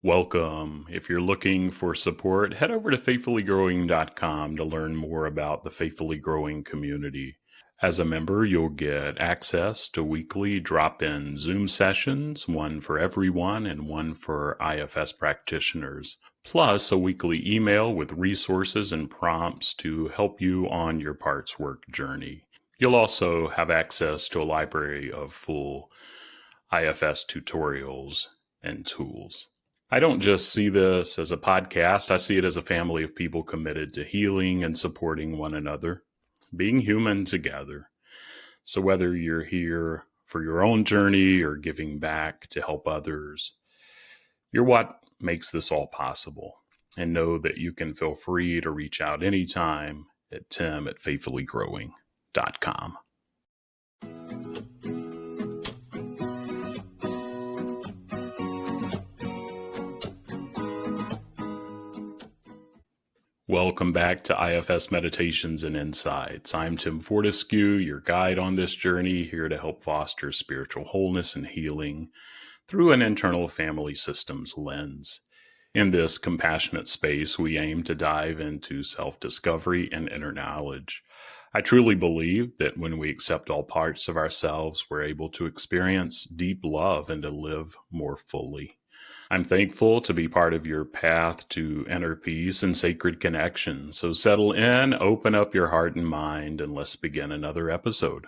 Welcome. If you're looking for support, head over to faithfullygrowing.com to learn more about the Faithfully Growing community. As a member, you'll get access to weekly drop-in Zoom sessions, one for everyone and one for IFS practitioners, plus a weekly email with resources and prompts to help you on your parts work journey. You'll also have access to a library of full IFS tutorials and tools. I don't just see this as a podcast. I see it as a family of people committed to healing and supporting one another, being human together. So whether you're here for your own journey or giving back to help others, you're what makes this all possible. And know that you can feel free to reach out anytime at tim@faithfullygrowing.com. Welcome back to IFS Meditations and Insights. I'm Tim Fortescue, your guide on this journey, here to help foster spiritual wholeness and healing through an internal family systems lens. In this compassionate space, we aim to dive into self-discovery and inner knowledge. I truly believe that when we accept all parts of ourselves, we're able to experience deep love and to live more fully. I'm thankful to be part of your path to inner peace and sacred connection. So settle in, open up your heart and mind, and let's begin another episode.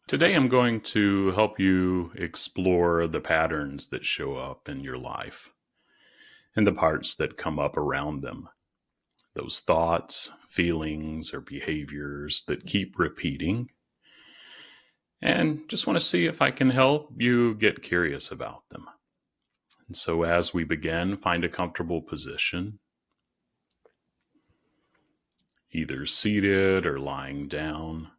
Today I'm going to help you explore the patterns that show up in your life and the parts that come up around them. Those thoughts, feelings, or behaviors that keep repeating. And just want to see if I can help you get curious about them. And so as we begin, find a comfortable position, either seated or lying down.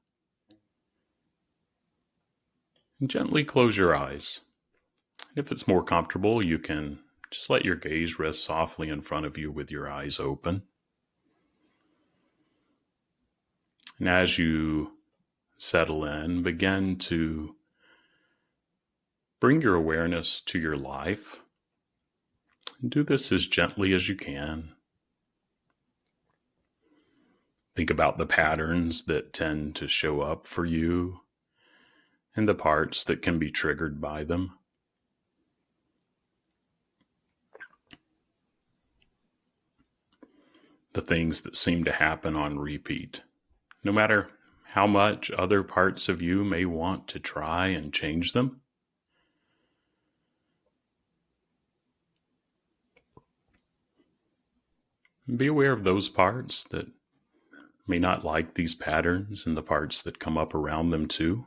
And gently close your eyes. If it's more comfortable, you can just let your gaze rest softly in front of you with your eyes open. And as you settle in, begin to bring your awareness to your life. And do this as gently as you can. Think about the patterns that tend to show up for you and the parts that can be triggered by them. The things that seem to happen on repeat, no matter how much other parts of you may want to try and change them. Be aware of those parts that may not like these patterns and the parts that come up around them too.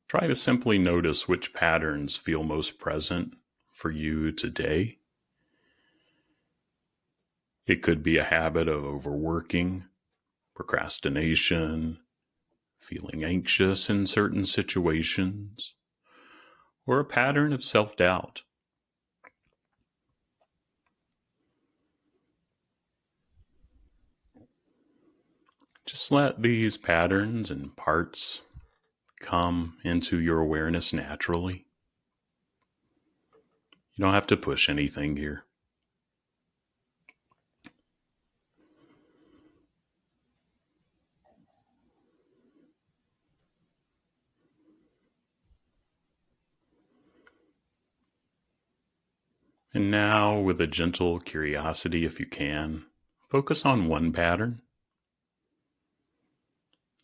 Try to simply notice which patterns feel most present for you today. It could be a habit of overworking, procrastination, feeling anxious in certain situations, or a pattern of self-doubt. Just let these patterns and parts come into your awareness naturally. You don't have to push anything here. And now, with a gentle curiosity, if you can, focus on one pattern.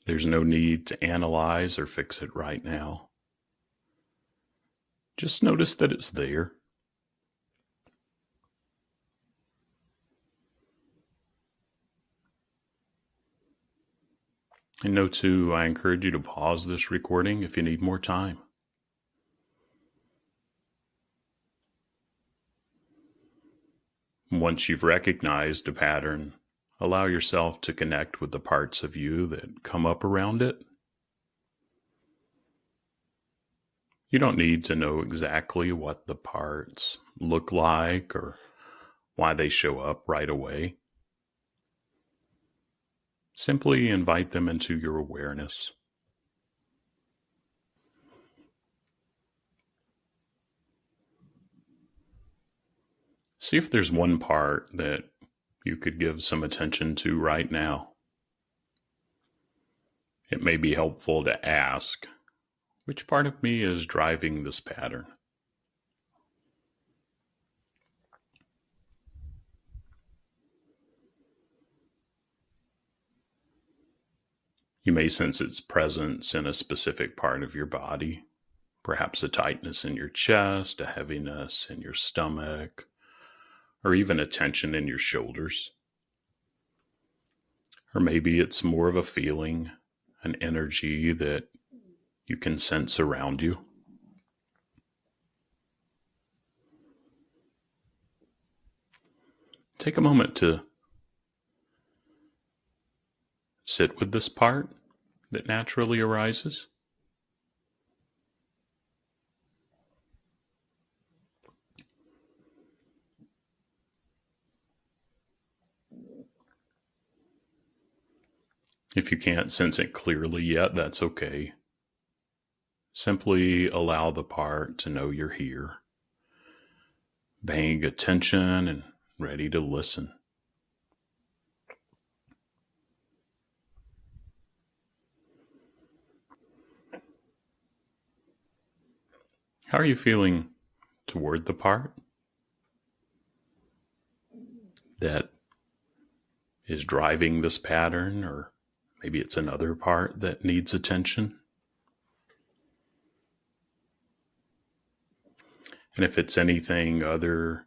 There's no need to analyze or fix it right now. Just notice that it's there. And note too, I encourage you to pause this recording if you need more time. Once you've recognized a pattern, allow yourself to connect with the parts of you that come up around it. You don't need to know exactly what the parts look like or why they show up right away. Simply invite them into your awareness. See if there's one part that you could give some attention to right now. It may be helpful to ask, which part of me is driving this pattern? You may sense its presence in a specific part of your body, perhaps a tightness in your chest, a heaviness in your stomach, or even a tension in your shoulders. Or maybe it's more of a feeling, an energy that you can sense around you. Take a moment to sit with this part that naturally arises. If you can't sense it clearly yet, that's okay. Simply allow the part to know you're here, paying attention and ready to listen. How are you feeling toward the part that is driving this pattern, or maybe it's another part that needs attention? And if it's anything other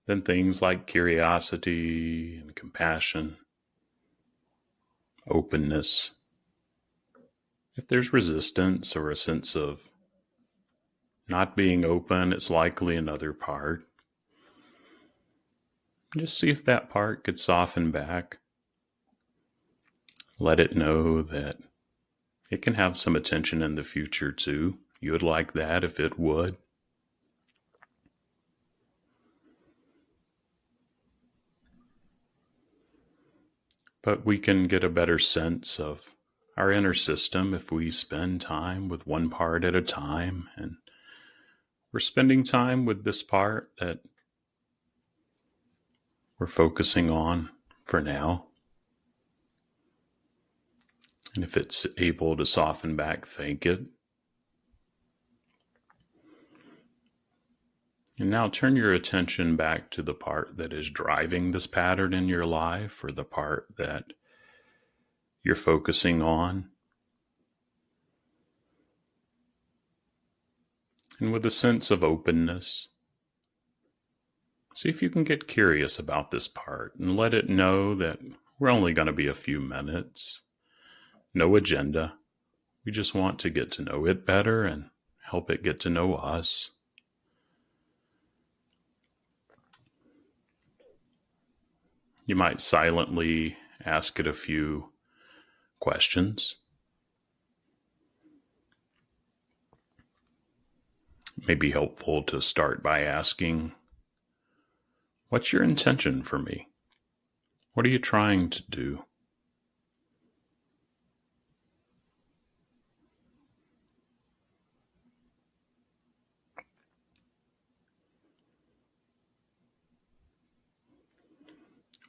than things like curiosity and compassion, openness, if there's resistance or a sense of not being open, it's likely another part. Just see if that part could soften back. Let it know that it can have some attention in the future too. You would like that if it would. But we can get a better sense of our inner system if we spend time with one part at a time. And we're spending time with this part that we're focusing on for now. And if it's able to soften back, thank it. And now turn your attention back to the part that is driving this pattern in your life, or the part that you're focusing on. And with a sense of openness, see if you can get curious about this part and let it know that we're only going to be a few minutes. No agenda. We just want to get to know it better and help it get to know us. You might silently ask it a few questions. It may be helpful to start by asking, what's your intention for me? What are you trying to do?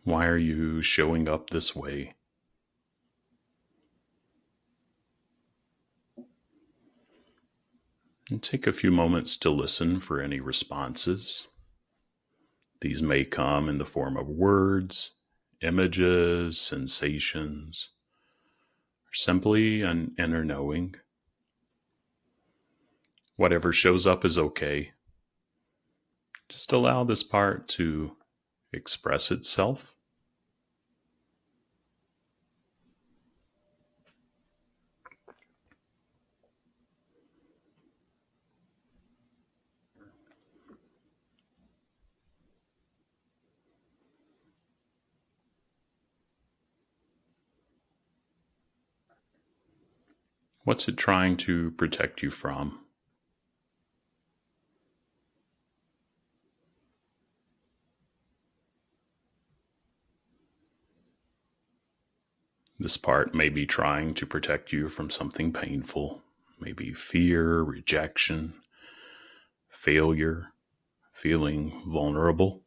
Why are you showing up this way? And take a few moments to listen for any responses. These may come in the form of words, images, sensations, or simply an inner knowing. Whatever shows up is okay. Just allow this part to express itself. What's it trying to protect you from? This part may be trying to protect you from something painful, maybe fear, rejection, failure, feeling vulnerable.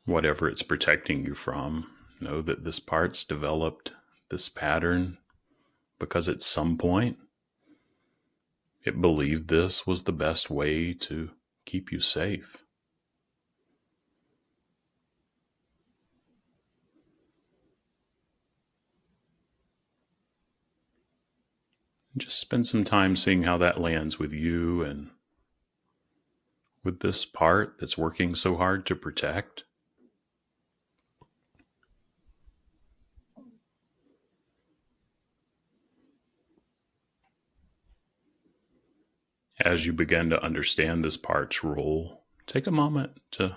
Whatever it's protecting you from, know that this part's developed this pattern because at some point it believed this was the best way to keep you safe. Just spend some time seeing how that lands with you and with this part that's working so hard to protect. As you begin to understand this part's role, take a moment to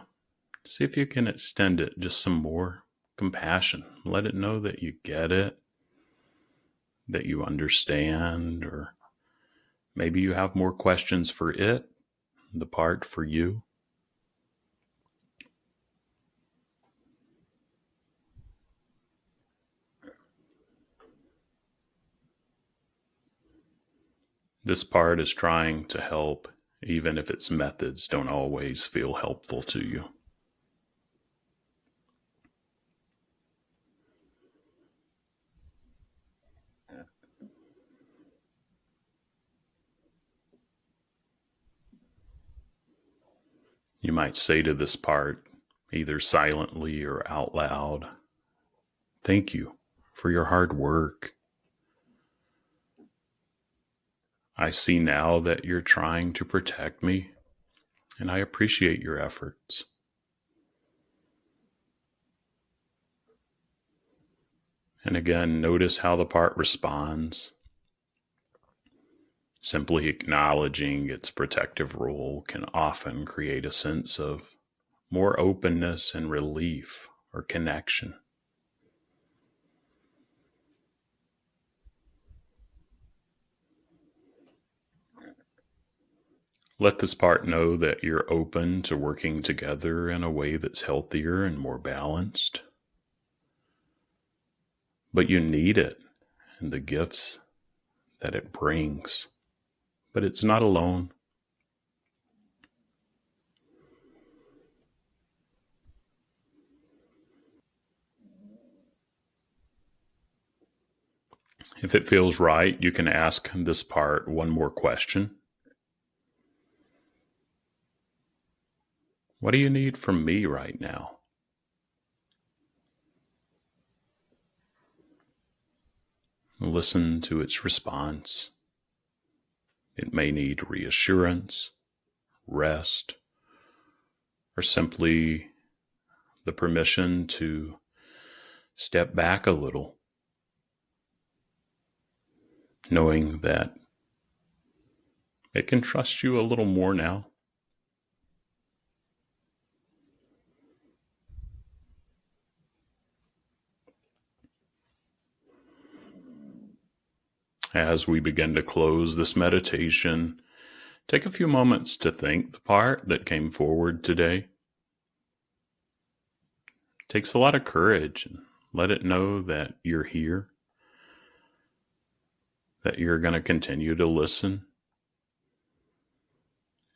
see if you can extend it just some more compassion. Let it know that you get it, that you understand, or maybe you have more questions for it, the part for you. This part is trying to help, even if its methods don't always feel helpful to you. You might say to this part, either silently or out loud, "Thank you for your hard work. I see now that you're trying to protect me, and I appreciate your efforts." And again, notice how the part responds. Simply acknowledging its protective role can often create a sense of more openness and relief or connection. Let this part know that you're open to working together in a way that's healthier and more balanced. But you need it and the gifts that it brings. But it's not alone. If it feels right, you can ask this part one more question. What do you need from me right now? Listen to its response. It may need reassurance, rest, or simply the permission to step back a little, knowing that it can trust you a little more now. As we begin to close this meditation, take a few moments to thank the part that came forward today. It takes a lot of courage, and let it know that you're here, that you're going to continue to listen,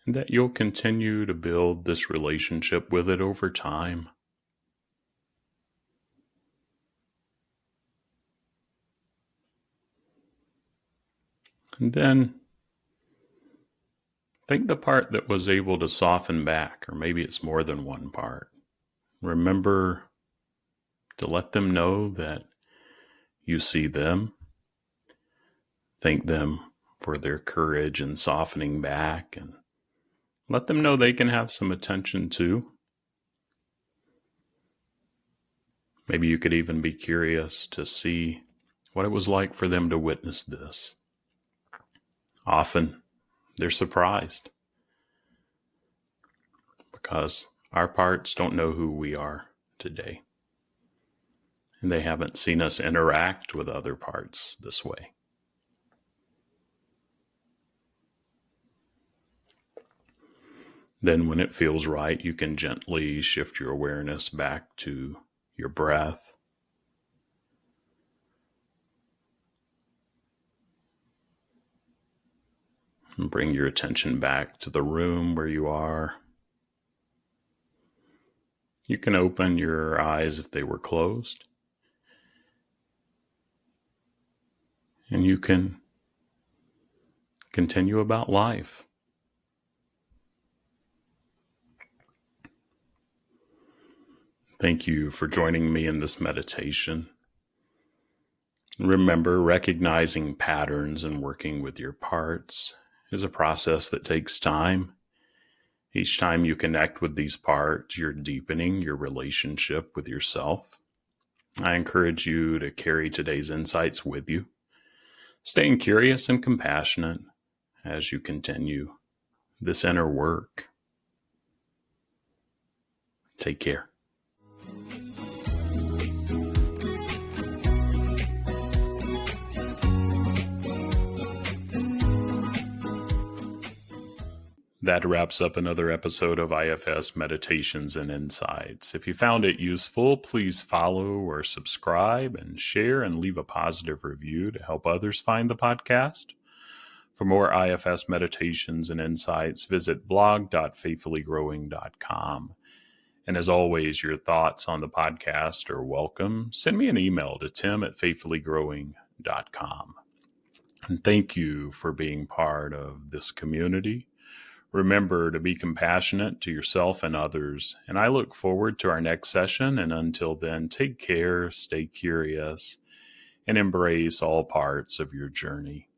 and that you'll continue to build this relationship with it over time. And then think the part that was able to soften back, or maybe it's more than one part. Remember to let them know that you see them. Thank them for their courage in softening back, and let them know they can have some attention too. Maybe you could even be curious to see what it was like for them to witness this. Often they're surprised because our parts don't know who we are today, and they haven't seen us interact with other parts this way. Then when it feels right, you can gently shift your awareness back to your breath. And bring your attention back to the room where you are. You can open your eyes if they were closed. And you can continue about life. Thank you for joining me in this meditation. Remember, recognizing patterns and working with your parts is a process that takes time. Each time you connect with these parts, you're deepening your relationship with yourself. I encourage you to carry today's insights with you, staying curious and compassionate as you continue this inner work. Take care. That wraps up another episode of IFS Meditations and Insights. If you found it useful, please follow or subscribe and share and leave a positive review to help others find the podcast. For more IFS Meditations and Insights, visit blog.faithfullygrowing.com. And as always, your thoughts on the podcast are welcome. Send me an email to tim@faithfullygrowing.com. And thank you for being part of this community. Remember to be compassionate to yourself and others, and I look forward to our next session. And until then, take care, stay curious, and embrace all parts of your journey.